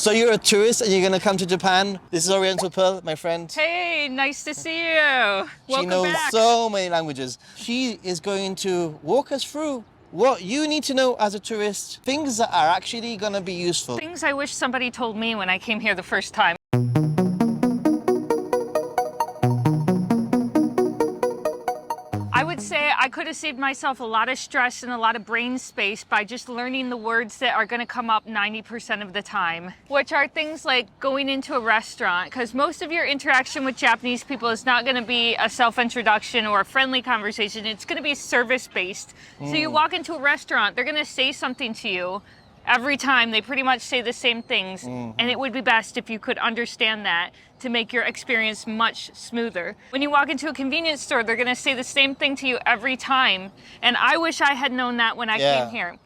So you're a tourist and you're going to come to Japan. This is Oriental Pearl, my friend. Hey, nice to see you. Welcome She knows back. so many languages. She is going to walk us through what you need to know as a tourist, things that are actually going to be useful. Things I wish somebody told me when I came here the first time. I would say I could have saved myself a lot of stress and a lot of brain space by just learning the words that are going to come up 90% of the time, which are things like going into a restaurant, because most of your interaction with Japanese people is not going to be a self-introduction or a friendly conversation. It's going to be service-based. So you walk into a restaurant, they're going to say something to you. Every time they pretty much say the same things, and it would be best if you could understand that to make your experience much smoother. When you walk into a convenience store, they're gonna say the same thing to you every time, and I wish I had known that when I came here.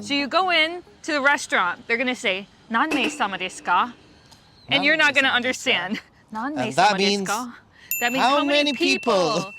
So you go in to the restaurant, they're gonna say, "Nanmei-sama desu ka?" And you're not gonna understand. "Nanmei-sama desu ka?" That means how many people?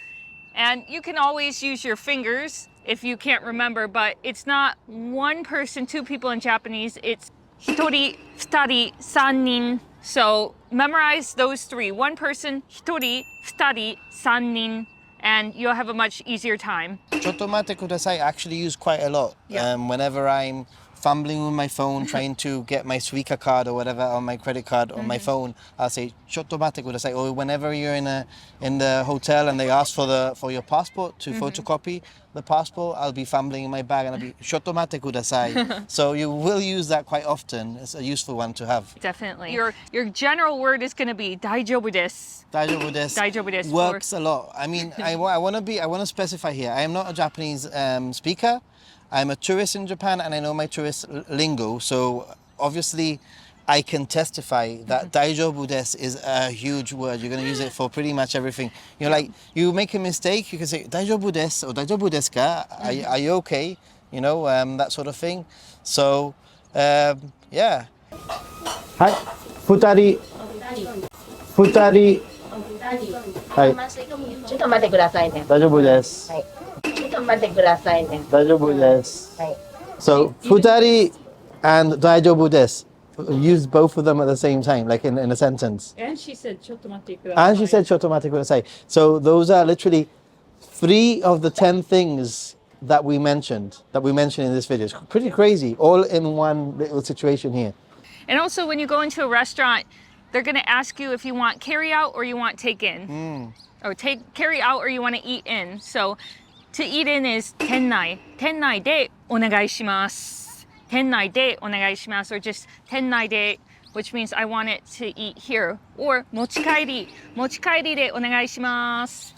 And you can always use your fingers if you can't remember, but it's not one person, two people in Japanese, it's hitori, futari, sannin. So memorize those three. One person, hitori, futari, sannin, and you'll have a much easier time. ちょっと待ってください I actually use quite a lot. Whenever I'm fumbling with my phone, trying to get my Suica card or whatever on my credit card on my phone, I'll say ちょっと待ってください. Or whenever you're in the hotel and they ask for your passport to photocopy the passport, I'll be fumbling in my bag and I'll be ちょっと待ってください. So you will use that quite often. It's a useful one to have. Definitely. Your general word is going to be 大丈夫です. 大丈夫です 大丈夫です works a lot. I mean, I want to specify here. I am not a Japanese speaker. I'm a tourist in Japan and I know my tourist lingo, so obviously I can testify that 大丈夫です is a huge word. You're going to use it for pretty much everything. You know, like, you make a mistake, you can say 大丈夫です or 大丈夫ですか? Are you okay? You know, that sort of thing. So, yeah. はい、二人。はい。ちょっと待ってくださいね。大丈夫です。はい。ちょっと待ってくださいね。大丈夫です。はい。So, 二人 and 大丈夫です use both of them at the same time, like in a sentence. And she said ちょっと待ってください. And she said ちょっと待ってください. So those are literally 3 of the 10 things that we mentioned in this video. It's pretty crazy, all in one little situation here. And also when you go into a restaurant, they're going to ask you if you want carry out or you want take in. Or carry out or you want to eat in. So to eat in is 店内でお願いします. 店内でお願いします or just 店内で which means I want it to eat here. Or 持ち帰りでお願いします.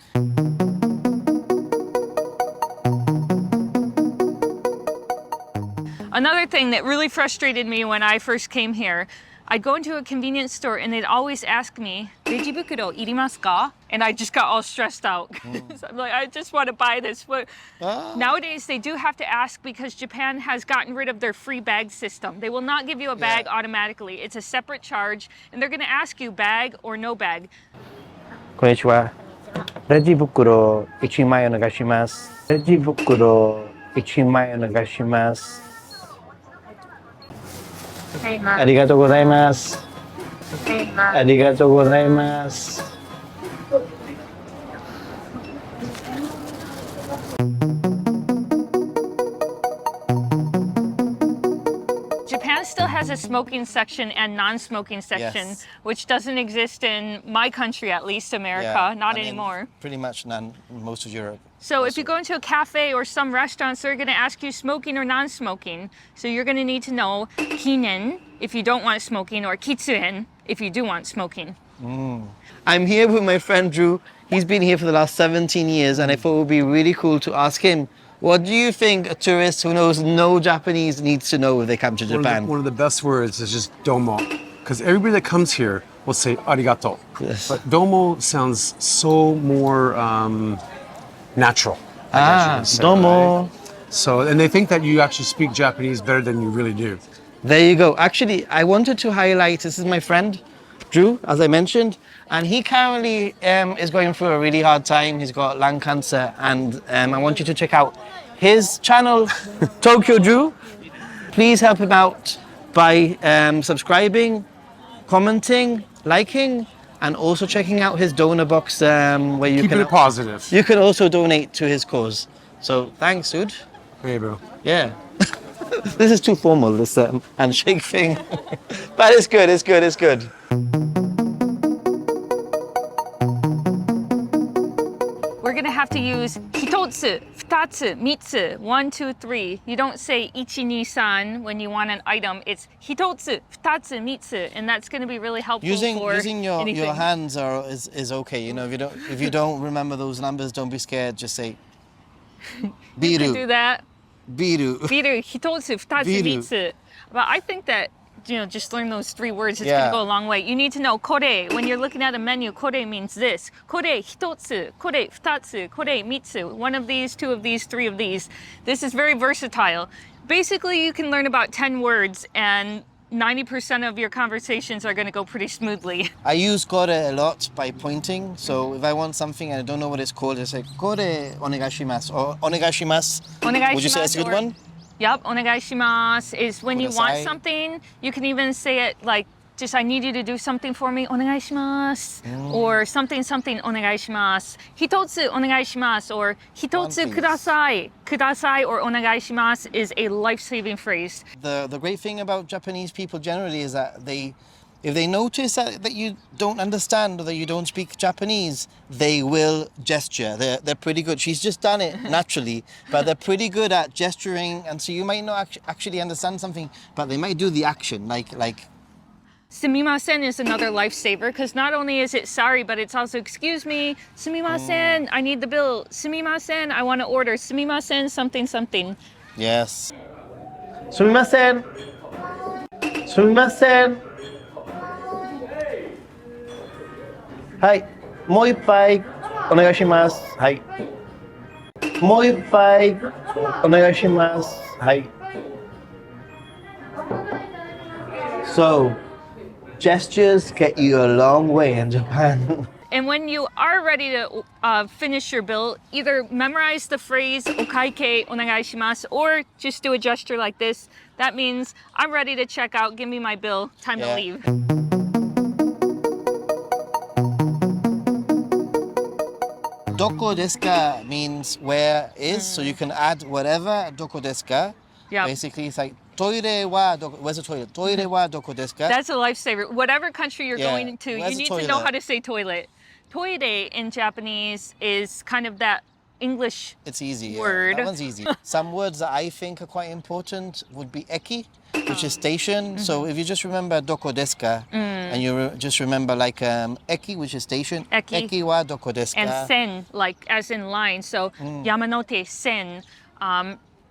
Another thing that really frustrated me when I first came here, I'd go into a convenience store and they'd always ask me, レジ袋いりますか? And I just got all stressed out. So I'm like, I just want to buy this. Nowadays, they do have to ask because Japan has gotten rid of their free bag system. They will not give you a bag automatically. It's a separate charge, and they're going to ask you bag or no bag. こんにちは。レジ袋1枚お願いします。レジ袋1枚お願いします。ありがとうございます。ありがとうございます。Japan still has a smoking section and non-smoking section, which doesn't exist in my country, at least America, not anymore. Pretty much none in most of Europe. So if you go into a cafe or some restaurants, they're going to ask you smoking or non-smoking. So you're going to need to know kinen if you don't want smoking or kitsuen if you do want smoking. I'm here with my friend Drew. He's been here for the last 17 years and I thought it would be really cool to ask him, what do you think a tourist who knows no Japanese needs to know if they come to Japan? One of the best words is just domo. Because everybody that comes here will say arigatou. Yes. But domo sounds so more natural. Domo. Right? So, and they think that you actually speak Japanese better than you really do. There you go. Actually, I wanted to highlight, this is my friend, Drew, as I mentioned, and he currently is going through a really hard time. He's got lung cancer, and I want you to check out his channel, Tokyodrew. Please help him out by subscribing, commenting, liking, and also checking out his donor box where you Keeping can it positive. you can also donate to his cause. So thanks, dude. Hey, bro. Yeah. This is too formal, this handshake thing. But it's good, it's good, it's good. We're gonna have to use hitotsu, futatsu, mitsu, 1, 2, 3. You don't say ichi, ni, san when you want an item. It's hitotsu, futatsu, mitsu, and that's gonna be really helpful for Using your anything. hands is okay. You know, if you don't remember those numbers, don't be scared. Just say You can do biru, that. biru. Biru, hitotsu, futatsu, Biru. mitsu. But I think that, you know, just learn those 3 words, it's Yeah. gonna go a long way. You need to know kore. When you're looking at a menu, kore means this. Kore hitotsu, kore futatsu, kore mitsu. 1 of these, 2 of these, 3 of these. This is very versatile. Basically, you can learn about 10 words and 90% of your conversations are gonna go pretty smoothly. I use kore a lot by pointing. So if I want something and I don't know what it's called, I say kore onegaishimasu or onegaishimasu. Would you say that's a good Onegaishimasu or- one? Yep, onegaishimasu is when you want Kudasai. something. You can even say it like, just I need you to do something for me, onegaishimasu. Or something, onegaishimasu. Hitotsu onegaishimasu or hitotsu One, please. kudasai. Kudasai or onegaishimasu is a life-saving phrase. The great thing about Japanese people generally is that if they notice that you don't understand or that you don't speak Japanese, they will gesture. They're pretty good. She's just done it naturally, but they're pretty good at gesturing, and so you might not actually understand something, but they might do the action, like. Sumimasen is another lifesaver because not only is it sorry, but it's also excuse me, sumimasen, I need the bill, sumimasen, I want to order, sumimasen, something. Yes. Sumimasen. Sumimasen. Hai. Mo ippai onegaishimasu. Hai. Mo ippai onegaishimasu. Hai. So, gestures get you a long way in Japan. And when you are ready to finish your bill, either memorize the phrase okaike onegaishimasu or just do a gesture like this. That means I'm ready to check out, give me my bill, time to Yeah. leave. Doko desu ka means where is, so you can add whatever. Doko desu ka. Yep. Basically, it's like toire wa doko. Where's the toilet? Toire wa doko desu ka? That's a lifesaver. Whatever country you're Yeah. going to, Where's you the need to know toilet? how to say toilet. Toire in Japanese is kind of that English It's easy. Yeah. word. That one's easy. Some words that I think are quite important would be eki, which is station. So if you just remember doko desu ka, and you just remember like eki, which is station. Eki. Eki wa doko desu and ka. sen, like as in line. So Yamanote sen,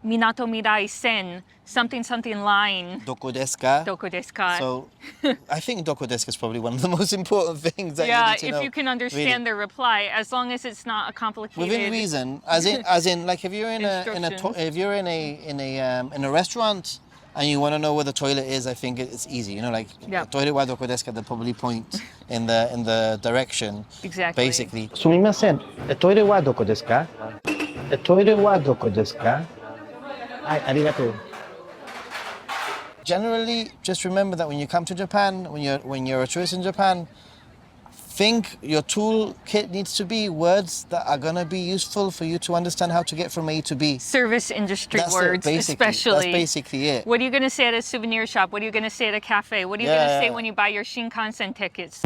Minato Mirai sen, something line. Doko desu ka. Doko desu ka? So I think doko desu ka is probably one of the most important things that you Yeah, need to know. if you can understand really. their reply, as long as it's not a complicated. Within reason, as in, like if you're in a restaurant and you want to know where the toilet is, I think it's easy. You know, like Yeah. toilet wa doko desu ka, they'll probably point in the direction. Exactly. Basically. Sumimasen. Toilet wa doko desu ka? Toilet wa doko desu ka? Hai, arigatou. Generally, just remember that when you come to Japan, when you're a tourist in Japan, think your toolkit needs to be words that are gonna be useful for you to understand how to get from A to B. Service industry That's it, words, basically. especially. That's basically it. What are you going to say at a souvenir shop? What are you going to say at a cafe? What are you going to say when you buy your Shinkansen tickets?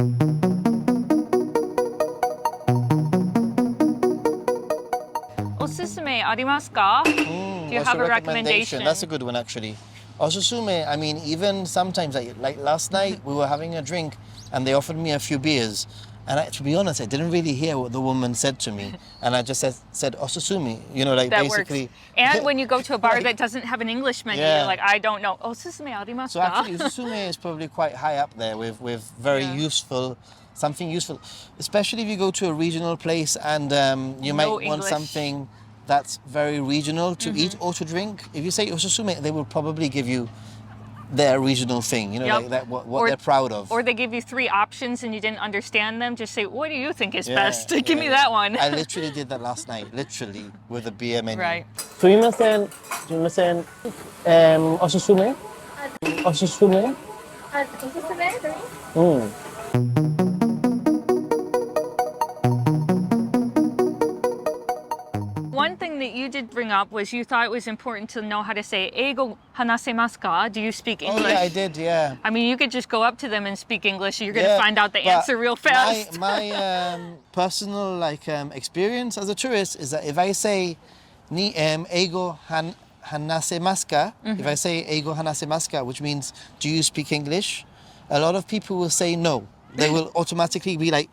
Osusume arimasu ka? Do you What's have your a recommendation? That's a good one, actually. Osusume, I mean, even sometimes, like last night, we were having a drink and they offered me a few beers. And to be honest, I didn't really hear what the woman said to me. And I just said osusume, you know, like That basically. works. And when you go to a bar that doesn't have an English menu, Yeah. you're like, I don't know. Osusume arimasu So ka? actually, osusume is probably quite high up there with very useful, something useful. Especially if you go to a regional place and you might No want English. something that's very regional to eat or to drink. If you say osusume, they will probably give you their regional thing, you know, Yep. like that, what Or- they're proud of. Or they give you 3 options and you didn't understand them. Just say, what do you think is Yeah, best? Give me yeah. that one. I literally did that last night, literally, with a beer menu. Right. Sumimasen, sumimasen, osusume, osusume. おすすめドリンク Hmm. One thing that you did bring up was you thought it was important to know how to say "eigo hanasemasu ka?" Do you speak Oh English? yeah, I did, yeah. I mean, you could just go up to them and speak English. You're going to Yeah, find out the but answer real fast. My personal experience as a tourist is that if I say ni eigo hanasemasu ka, if I say eigo hanasemasu ka, which means do you speak English, a lot of people will say no. They will automatically be like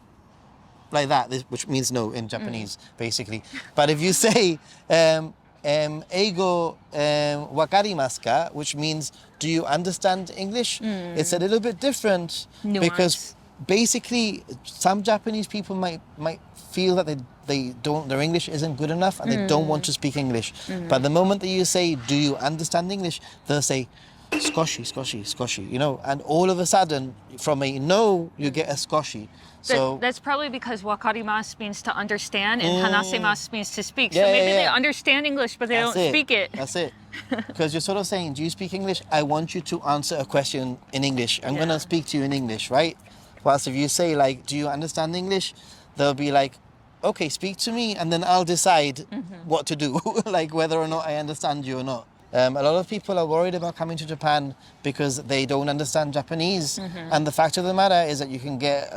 that, which means no in Japanese, basically. But if you say eigo wakarimasu ka, which means do you understand English, it's a little bit different because basically some Japanese people might feel that their English isn't good enough and they don't want to speak English. But the moment that you say, do you understand English, they'll say skoshi, skoshi, skoshi, you know, and all of a sudden from a no you get a skoshi. So That's probably because wakarimasu means to understand and hanasemasu means to speak. Yeah, so maybe yeah, they yeah. understand English, but they That's don't speak it. That's it. Because you're sort of saying, do you speak English? I want you to answer a question in English. I'm going Yeah. to speak to you in English, right? Whilst if you say like, do you understand English? They'll be like, okay, speak to me and then I'll decide what to do, like whether or not I understand you or not. A lot of people are worried about coming to Japan because they don't understand Japanese. And the fact of the matter is that you can get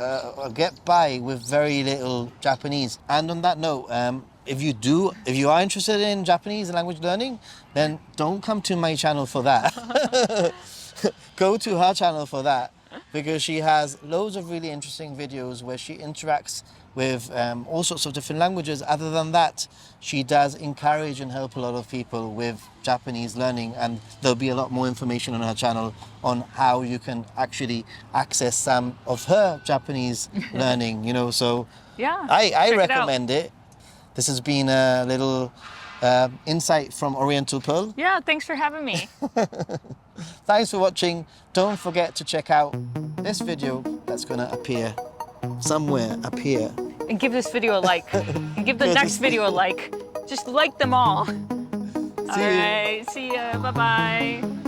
by with very little Japanese. And on that note, if you are interested in Japanese language learning, then don't come to my channel for that. Go to her channel for that, because she has loads of really interesting videos where she interacts with all sorts of different languages. Other than that, she does encourage and help a lot of people with Japanese learning, and there'll be a lot more information on her channel on how you can actually access some of her Japanese learning, you know, so Yeah. I check it out. recommend it. This has been a little insight from Oriental Pearl. Yeah, thanks for having me. Thanks for watching. Don't forget to check out this video that's going to appear somewhere up here. And give this video a like. And give the Good. next video a like. Just like them all. See All you. right. See ya. Bye-bye.